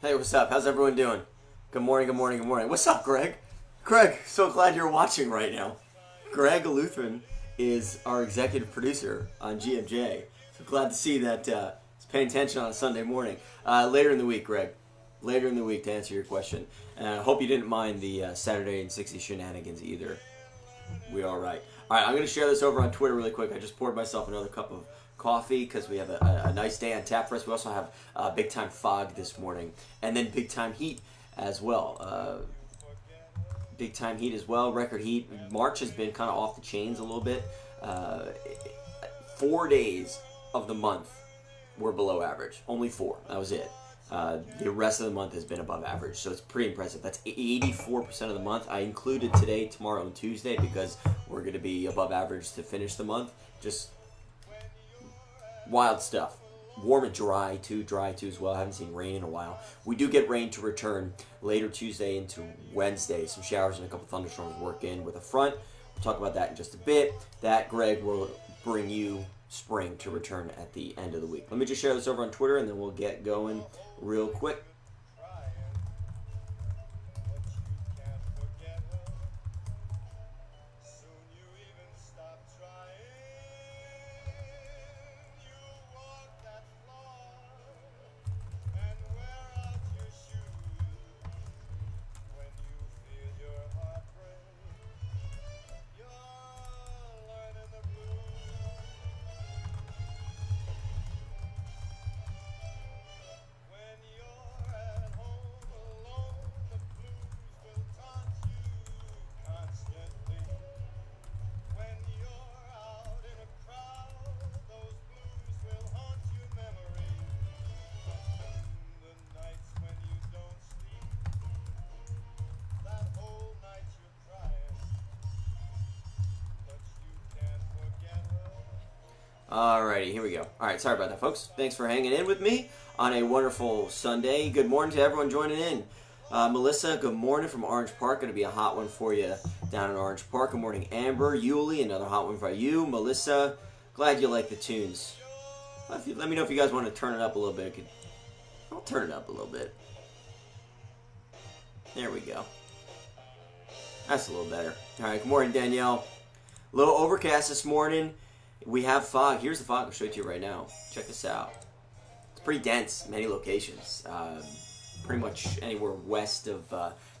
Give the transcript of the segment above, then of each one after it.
Hey, what's up? How's everyone doing? Good morning, good morning, good morning. What's up, Greg? Greg, so glad you're watching right now. Greg Lutheran is our executive producer on GMJ. So glad to see that he's paying attention on a Sunday morning. Later in the week, Greg. Later in the week to answer your question. And I hope you didn't mind the Saturday and 60 shenanigans either. We all right. All right, I'm going to share this over on Twitter really quick. I just poured myself another cup of coffee because we have a nice day on tap for us. We also have big time fog this morning, and then big time heat as well. Big time heat as well. Record heat. March has been kind of off the chains a little bit. 4 days of the month were below average. Only 4. That was it. The rest of the month has been above average, so it's pretty impressive. That's 84% of the month. I included today, tomorrow, and Tuesday because we're going to be above average to finish the month. Just wild stuff. Warm and dry too as well. I haven't seen rain in a while. We do get rain to return later Tuesday into Wednesday. Some showers and a couple thunderstorms work in with a front. We'll talk about that in just a bit. That, Greg, will bring you spring to return at the end of the week. Let me just share this over on Twitter and then we'll get going real quick. Alrighty, here we go. Alright, sorry about that, folks. Thanks for hanging in with me on a wonderful Sunday. Good morning to everyone joining in. Melissa, good morning from Orange Park. Going to be a hot one for you down in Orange Park. Good morning, Amber. Yuli, another hot one for you. Melissa, glad you like the tunes. Let me know if you guys want to turn it up a little bit. I'll turn it up a little bit. There we go. That's a little better. Alright, good morning, Danielle. A little overcast this morning. We have fog. Here's the fog. I'll show it to you right now. Check this out. It's pretty dense in many locations. Pretty much anywhere west of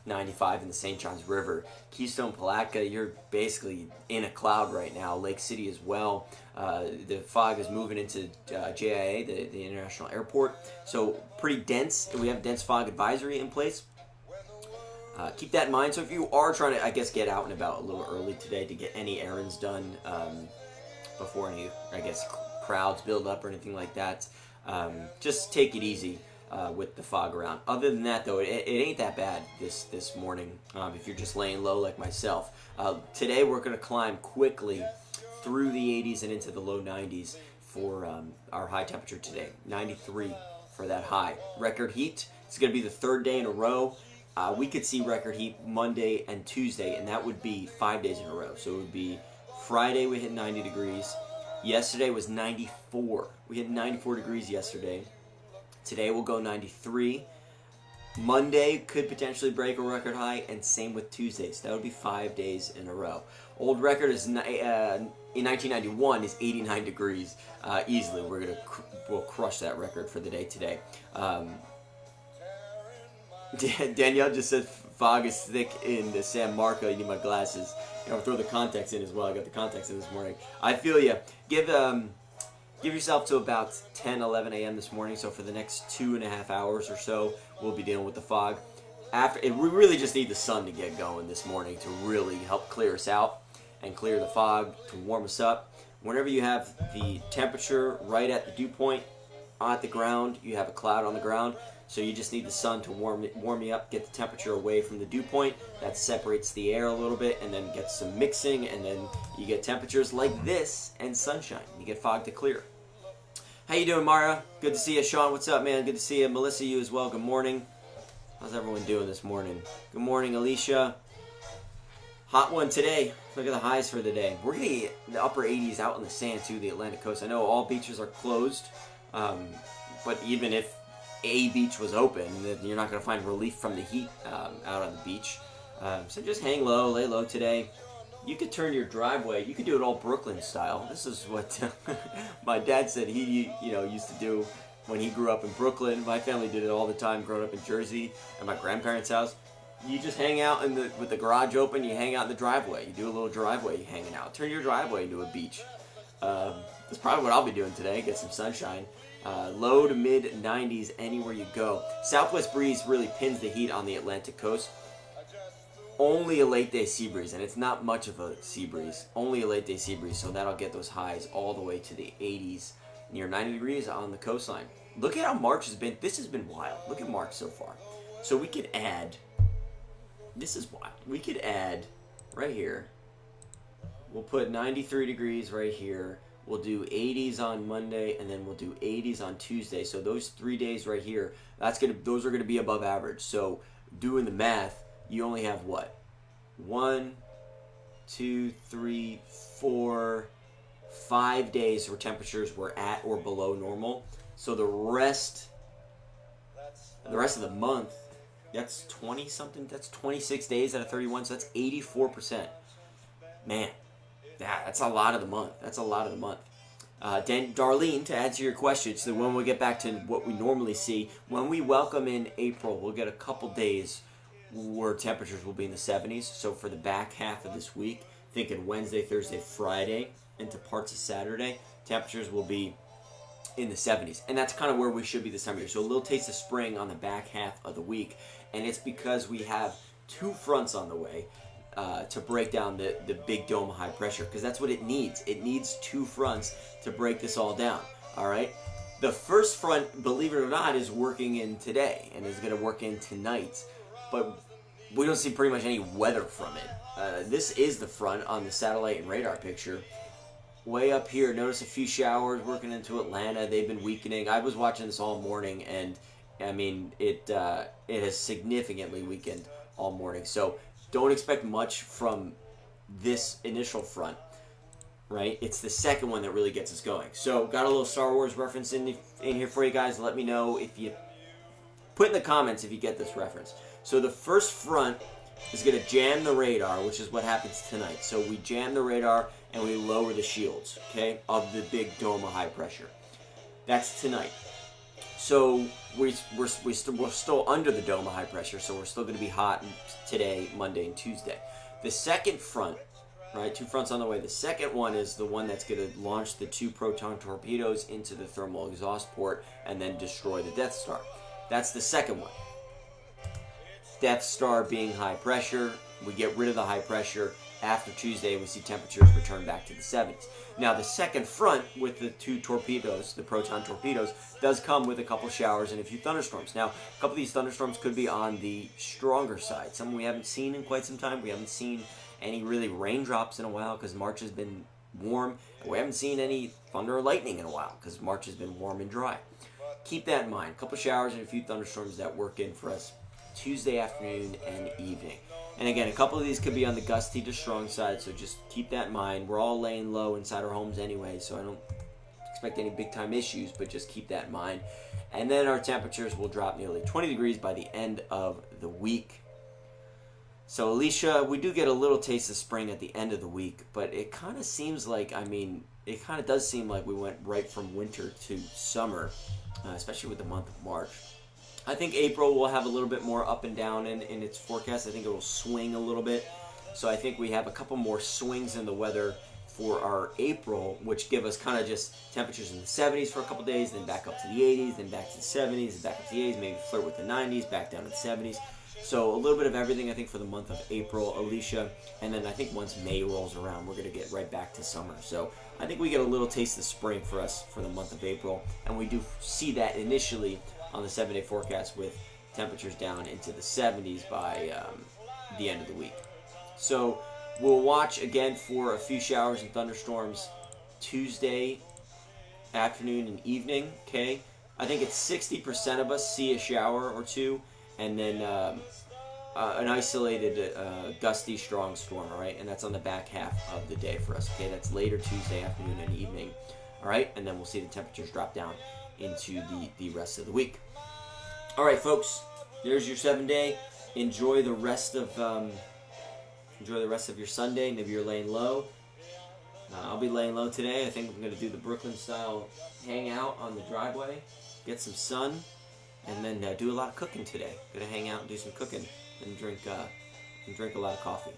95 in the St. Johns River. Keystone, Palatka, you're basically in a cloud right now. Lake City as well. The fog is moving into JIA, the International Airport. So pretty dense. We have a dense fog advisory in place. Keep that in mind. So if you are trying to, I guess, get out and about a little early today to get any errands done, before any, I guess, crowds build up or anything like that. Just take it easy with the fog around. Other than that, though, it ain't that bad this morning if you're just laying low like myself. Today we're going to climb quickly through the 80s and into the low 90s for our high temperature today. 93 for that high. Record heat, it's going to be the third day in a row. We could see record heat Monday and Tuesday, and that would be 5 days in a row. So it would be Friday we hit 90 degrees. Yesterday was 94. We hit 94 degrees yesterday. Today we'll go 93. Monday could potentially break a record high, and same with Tuesday. So that would be 5 days in a row. Old record is in 1991 is 89 degrees easily. We'll crush that record for the day today. Danielle just said fog is thick in the San Marco. You need my glasses. I'll throw the contacts in as well. I got the contacts in this morning. I feel you. Give yourself to about 10, 11 a.m. this morning. So for the next 2.5 hours or so, we'll be dealing with the fog. We really just need the sun to get going this morning to really help clear us out and clear the fog to warm us up. Whenever you have the temperature right at the dew point at the ground, you have a cloud on the ground. So you just need the sun to warm you up, get the temperature away from the dew point. That separates the air a little bit and then gets some mixing, and then you get temperatures like this and sunshine. You get fog to clear. How you doing, Mara? Good to see you. Sean, what's up, man? Good to see you. Melissa, you as well. Good morning. How's everyone doing this morning? Good morning, Alicia. Hot one today. Look at the highs for the day. We're going to get the upper 80s out on the sand, too, the Atlantic coast. I know all beaches are closed, but even if a beach was open, then you're not going to find relief from the heat out on the beach. So just hang low, lay low today. You could turn your driveway. You could do it all Brooklyn style. This is what my dad said he used to do when he grew up in Brooklyn. My family did it all the time growing up in Jersey at my grandparents' house. You just hang out with the garage open. You hang out in the driveway. You do a little driveway hanging out. Turn your driveway into a beach. That's probably what I'll be doing today. Get some sunshine. Low to mid 90s anywhere you go. Southwest breeze really pins the heat on the Atlantic coast. Only a late day sea breeze, and it's not much of a sea breeze. Only a late day sea breeze, so that'll get those highs all the way to the 80s, near 90 degrees on the coastline. Look at how March has been. This has been wild. Look at March so far. So we could add. This is wild. We could add right here. We'll put 93 degrees right here. We'll do 80s on Monday, and then we'll do 80s on Tuesday. So those 3 days right here, those are gonna be above average. So doing the math, you only have what? 1, 2, 3, 4, 5 days where temperatures were at or below normal. So the rest of the month, that's 20 something. That's 26 days out of 31. So that's 84%. Man, that's a lot of the month. That's a lot of the month. Darlene, to answer your question, so when we get back to what we normally see, when we welcome in April, we'll get a couple days where temperatures will be in the 70s. So for the back half of this week, thinking Wednesday, Thursday, Friday, into parts of Saturday, temperatures will be in the 70s. And that's kind of where we should be this time of year. So a little taste of spring on the back half of the week. And it's because we have two fronts on the way to break down the big dome of high pressure, because that's what it needs. It needs two fronts to break this all down. All right? The first front, believe it or not, is working in today and is going to work in tonight. But we don't see pretty much any weather from it. This is the front on the satellite and radar picture. Way up here, notice a few showers working into Atlanta. They've been weakening. I was watching this all morning, and I mean, it has significantly weakened all morning. So don't expect much from this initial front, right? It's the second one that really gets us going. So got a little Star Wars reference in here for you guys. Let me know if you put in the comments if you get this reference. So the first front is going to jam the radar, which is what happens tonight. So we jam the radar and we lower the shields, okay, of the big dome of high pressure. That's tonight. So we're still under the dome of high pressure, so we're still going to be hot today, Monday, and Tuesday. The second front, right, two fronts on the way. The second one is the one that's going to launch the 2 proton torpedoes into the thermal exhaust port and then destroy the Death Star. That's the second one. Death Star being high pressure, we get rid of the high pressure. After Tuesday, we see temperatures return back to the 70s. Now, the second front with the 2 torpedoes, the proton torpedoes, does come with a couple showers and a few thunderstorms. Now, a couple of these thunderstorms could be on the stronger side. Some we haven't seen in quite some time. We haven't seen any really raindrops in a while because March has been warm. And we haven't seen any thunder or lightning in a while because March has been warm and dry. Keep that in mind. A couple showers and a few thunderstorms that work in for us Tuesday afternoon and evening. And again, a couple of these could be on the gusty to strong side, so just keep that in mind. We're all laying low inside our homes anyway, so I don't expect any big time issues, but just keep that in mind. And then our temperatures will drop nearly 20 degrees by the end of the week. So Alicia, we do get a little taste of spring at the end of the week, but it kind of seems like, it kind of does seem like we went right from winter to summer, especially with the month of March. I think April will have a little bit more up and down in its forecast. I think it will swing a little bit. So I think we have a couple more swings in the weather for our April, which give us kind of just temperatures in the 70s for a couple days, then back up to the 80s, then back to the 70s, then back up to the 80s, maybe flirt with the 90s, back down to the 70s. So a little bit of everything, I think, for the month of April, Alicia. And then I think once May rolls around, we're going to get right back to summer. So I think we get a little taste of spring for us for the month of April. And we do see that initially on the 7-day forecast with temperatures down into the 70s by the end of the week. So we'll watch again for a few showers and thunderstorms Tuesday afternoon and evening, okay? I think it's 60% of us see a shower or two, and then an isolated gusty strong storm, all right? And that's on the back half of the day for us, okay? That's later Tuesday afternoon and evening, all right? And then we'll see the temperatures drop down into the rest of the week. All right, folks. There's your 7-day. Enjoy the rest of your Sunday. Maybe you're laying low. I'll be laying low today. I think I'm going to do the Brooklyn style hangout on the driveway, get some sun, and then do a lot of cooking today. Going to hang out and do some cooking and drink a lot of coffee.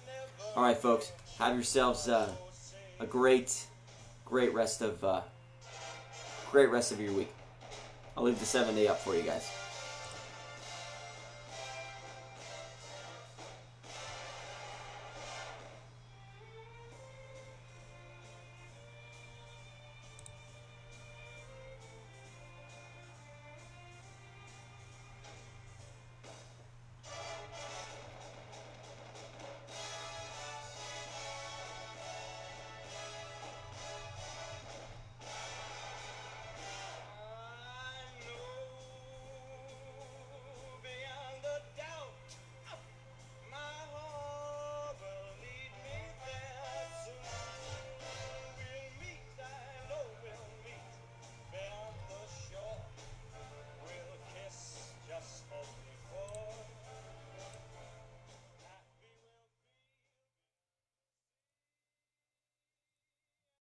All right, folks. Have yourselves a great rest of your week. I'll leave the 7-day up for you guys.